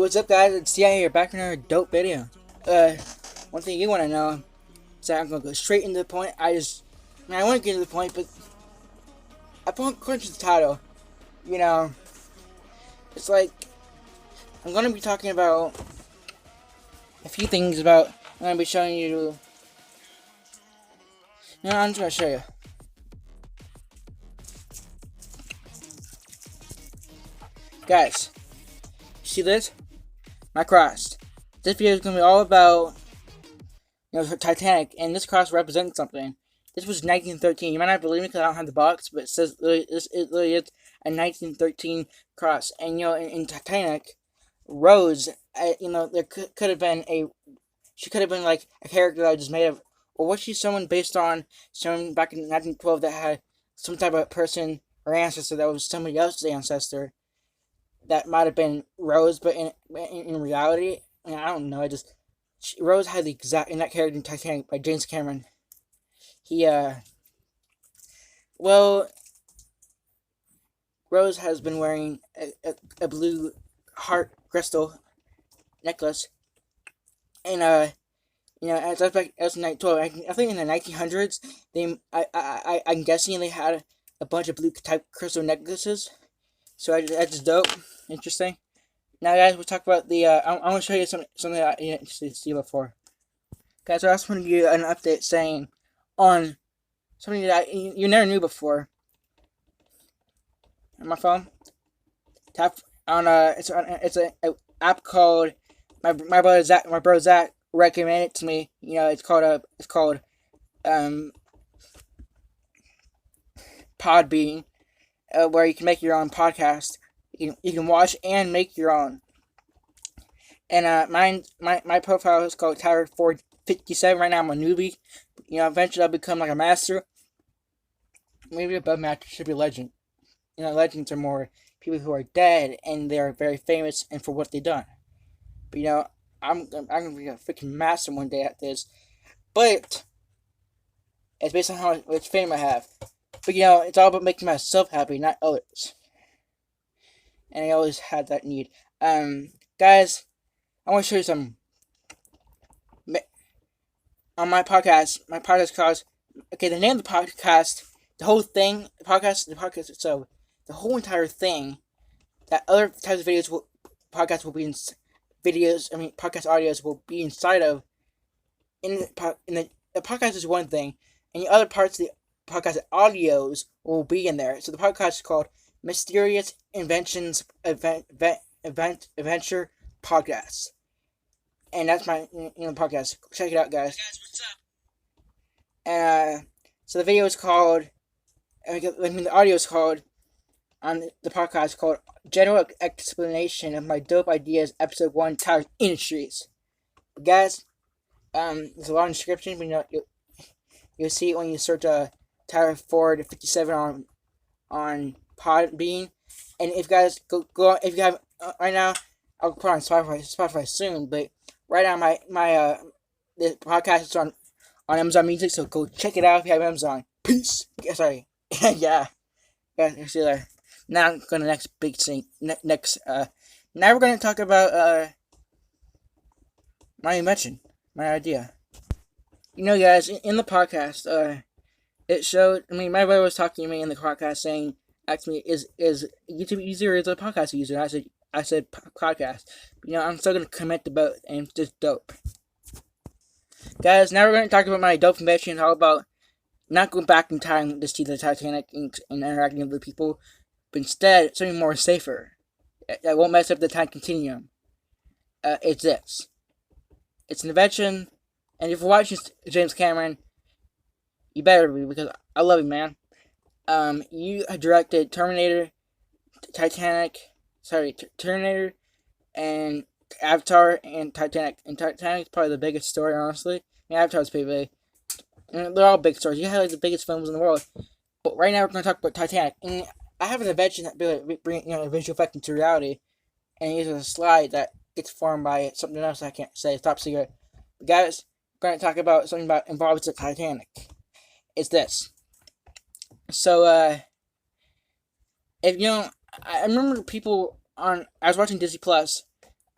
What's up, guys? It's Zack here, back in another dope video. One thing you want to know is that I'm gonna go straight into the point. I want to get to the point, but according to the title, you know, it's like I'm gonna be talking about a few things about. I'm gonna be showing you. I'm just gonna show you, guys. See this? My cross. This video is gonna be all about, Titanic, and this cross represents something. This was 1913. You might not believe me because I don't have the box, but it says it literally is a 1913 cross. And in Titanic, Rose, there could have been she could have been like a character that I just made of, or was she someone based on someone back in 1912 that had some type of person or ancestor that was somebody else's ancestor? That might have been Rose, but in reality, I don't know. Rose had the exact in that character in Titanic by James Cameron. Rose has been wearing a blue heart crystal necklace, and as 1912, I think in the 1900s, I'm guessing they had a bunch of blue type crystal necklaces. So that's just dope, interesting. Now, guys, we'll talk about the. I want to show you something that you didn't see before, guys. I also want to give you an update saying on something that you never knew before. On my phone, tap on it's a app called my brother Zack recommended it to me. It's called Podbean. Where you can make your own podcast. You can watch and make your own. And my profile is called Tyler457. Right now I'm a newbie. Eventually I'll become like a master. Maybe above master should be legend. Legends are more people who are dead and they're very famous and for what they've done. But I'm gonna be a freaking master one day at this. But it's based on how much fame I have. But it's all about making myself happy, not others. And I always had that need. Guys, I want to show you something. On my podcast called, the name of the podcast, the whole thing, the podcast itself, the whole entire thing, that other types of podcasts will be in podcast audios will be inside of. The podcast is one thing, and the other parts of the podcast audios will be in there. So the podcast is called Mysterious Inventions Adventure Podcast, and that's my podcast. Check it out, guys. Hey guys, what's up? And so the video is called. The audio is called on the podcast called General Explanation of My Dope Ideas, Episode 1, Tire Industries. But guys, there's a lot of description, but you'll see it when you search Tyler Ford 57 on Podbean. And if you guys go on, if you have right now, I'll put on Spotify soon. But right now, the podcast is on Amazon Music, so go check it out if you have Amazon. Peace. Sorry. Yeah. See you there. Now I'm going to next big thing. Now we're going to talk about my invention, my idea. Guys, in the podcast, it showed. My brother was talking to me in the podcast, asked me, "Is YouTube easier or is it a podcast easier?" I said podcast. I'm still gonna commit to both, and it's just dope. Guys, now we're gonna talk about my dope invention. All about not going back in time to see the Titanic and interacting with the people, but instead something more safer that won't mess up the time continuum. It's this. It's an invention, and if you're watching James Cameron, you better be, because I love you, man. You directed Terminator, Terminator, and Avatar, and Titanic. And Titanic's probably the biggest story, honestly. Avatar's pretty big. And they're all big stories. You have the biggest films in the world. But right now we're going to talk about Titanic. And I have an invention that bring a visual effect into reality, and it uses a slide that gets formed by something else I can't say. It's top secret. But guys, we're going to talk about something about involves the Titanic. It's this. So, if I remember people I was watching Disney Plus,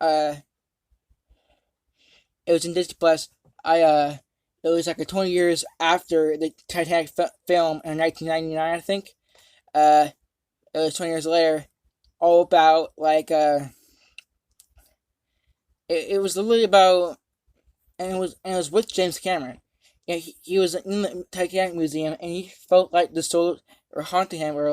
it was in Disney Plus. It was like 20 years after the Titanic film in 1999, I think. It was 20 years later, all about it was literally about, and it was with James Cameron. Yeah, he was in the Titanic Museum, and he felt like the souls were haunting him, or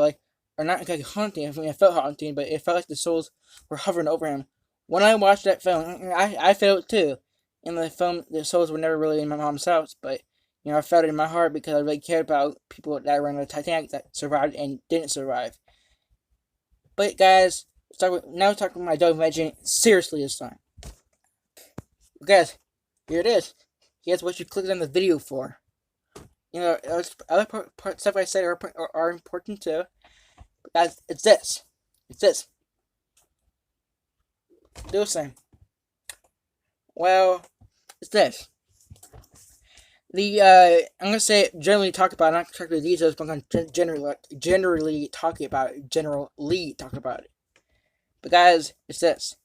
not exactly haunting him. I mean, it felt haunting, but it felt like the souls were hovering over him. When I watched that film, I felt it too. In the film, the souls were never really in my mom's house, but I felt it in my heart because I really cared about people that were in the Titanic that survived and didn't survive. But guys, now talking about my Dope Invention seriously this time. Guys, here it is. Here's what you clicked on the video for. Other stuff I said are important too. But guys, it's this. It's this. Do the same. Well, it's this. I'm gonna say generally talk about it, not exactly the details, but I'm gonna generally talk about it. But guys, it's this.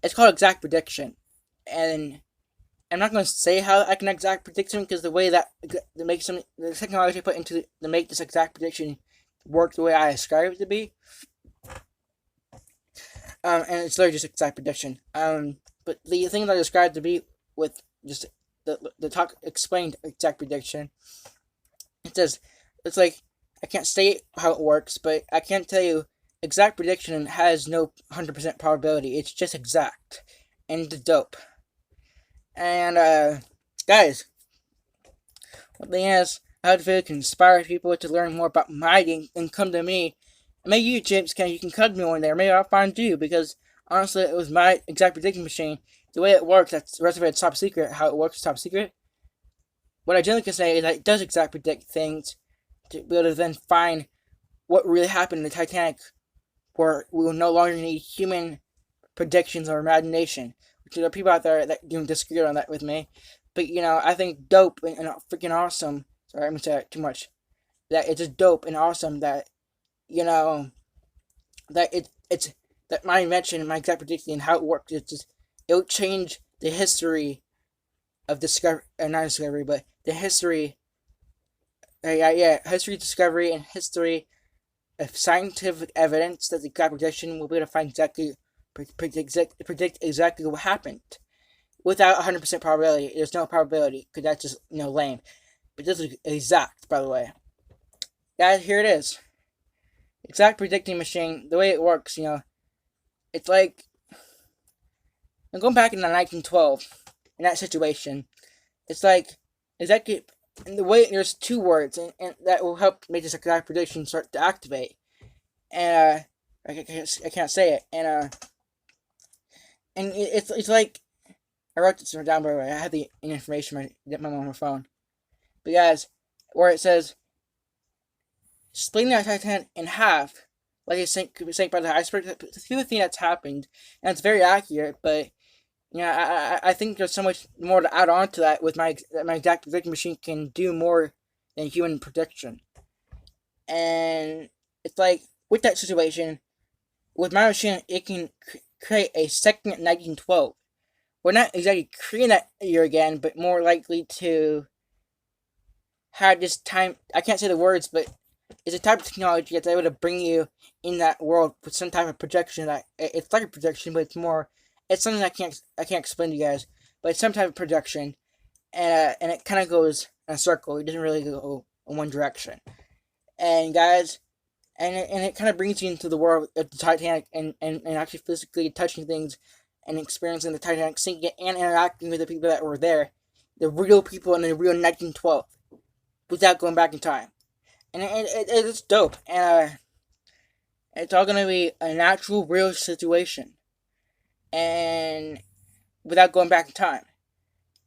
It's called exact prediction, and I'm not going to say how I can exact prediction because the way that makes the technology put into to make this exact prediction work the way I describe it to be. And it's literally just exact prediction. But the thing that I described to be with just the talk explained exact prediction. It says it's like I can't state how it works, but I can tell you exact prediction has no 100% probability. It's just exact and dope. And guys, one thing is, I hope the video can inspire people to learn more about mining and come to me. And maybe you, James, you can cut me on there. Maybe I'll find you because honestly, it was my exact prediction machine. The way it works, that's the rest of it's top secret. How it works is top secret. What I generally can say is that it does exact predict things to be able to then find what really happened in the Titanic, where we will no longer need human predictions or imagination. Which there are people out there that disagree on that with me, but I think dope and freaking awesome. Sorry, I'm gonna say that too much. That it's just dope and awesome that that it's that my invention, my exact prediction, and how it works. It'll change the history of discovery, not discovery, but the history. History, discovery, and history of scientific evidence that the exact prediction will be able to find predict exactly what happened without 100% probability. There's no probability because that's just lame. But this is exact, by the way. Guys, here it is. Exact predicting machine. The way it works, it's like I'm going back in 1912 in that situation. It's like exactly. And the way there's two words, and that will help make this exact prediction start to activate. And I can't say it. And it's like I wrote this down by the way. I have the information on my phone. But guys, where it says splitting the Titanic in half, like it sank by the iceberg. It's the thing that's happened, and it's very accurate. But I think there's so much more to add on to that with my exact prediction machine can do more than human prediction. And it's like, with that situation, with my machine, it can create a second 1912. We're not exactly creating that year again, but more likely to have this time, I can't say the words, but it's a type of technology that's able to bring you in that world with some type of projection that, it's like a projection, but it's something I can't explain to you guys, but it's some type of projection, and it kind of goes in a circle. It doesn't really go in one direction. And guys, and it kind of brings you into the world of the Titanic and actually physically touching things and experiencing the Titanic Sink and interacting with the people that were there, the real people in the real 1912, without going back in time. And it's dope, and it's all gonna be a natural, real situation. And without going back in time.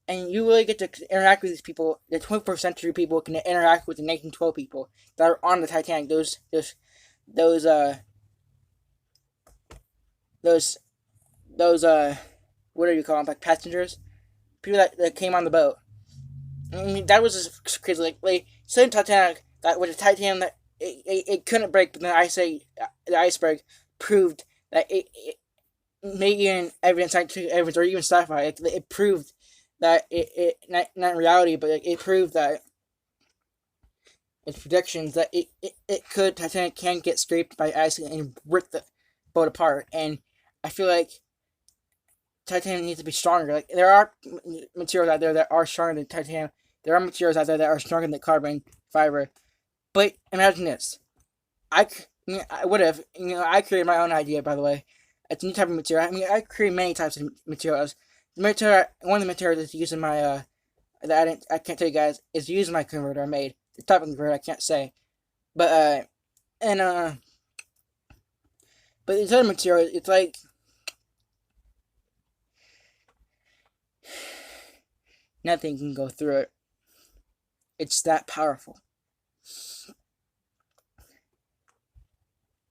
And you really get to interact with these people. The 21st century people can interact with the 1912 people that are on the Titanic. Those what do you call them? Like passengers? People that came on the boat. I mean, that was just crazy. Like said Titanic, that with the Titanic, that it couldn't break, but then the iceberg proved that maybe in evidence, scientific evidence, or even sci-fi, it proved that not in reality, but it proved that its predictions that Titanic can get scraped by ice and rip the boat apart. And I feel like titanium needs to be stronger. Like, there are materials out there that are stronger than titanium. There are materials out there that are stronger than carbon fiber. But imagine this. I would have, I created my own idea, by the way. It's a new type of material. I mean, I create many types of materials. One of the materials that's used in my, that I can't tell you guys, is used in my converter I made. The type of converter I can't say. But, but this other material, it's like, nothing can go through it. It's that powerful.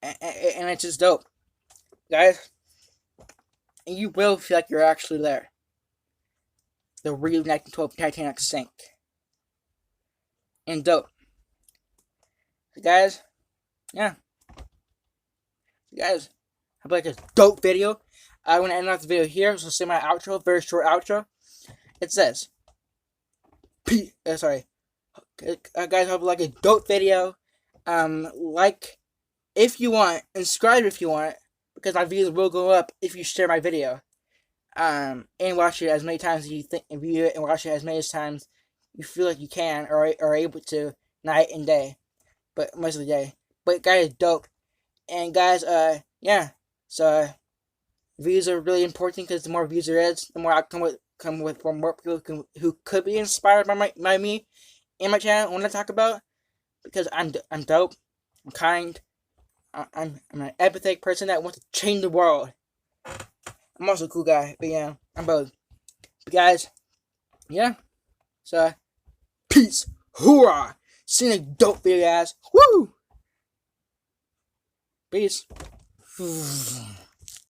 And it's just dope. Guys, you will feel like you're actually there. The real 1912 Titanic Sink. And dope. So guys, yeah. So guys, I like a dope video. I want to end off the video here, so say my outro, very short outro. It says, sorry. Guys, hope you like a dope video. Like if you want, and subscribe if you want, because my views will go up if you share my video. And watch it as many times as you think, and view it and watch it as many times you feel like you can or are able to, night and day, but most of the day. But guys, dope. And guys, yeah. So views are really important, because the more views there is, the more I come with more people who could be inspired by me and my channel. When I talk about, because I'm dope, I'm kind, I'm an empathetic person that wants to change the world. I'm also a cool guy, but yeah, I'm both. But guys, yeah. So peace, hoorah. See you in a dope video, guys. Woo. Peace.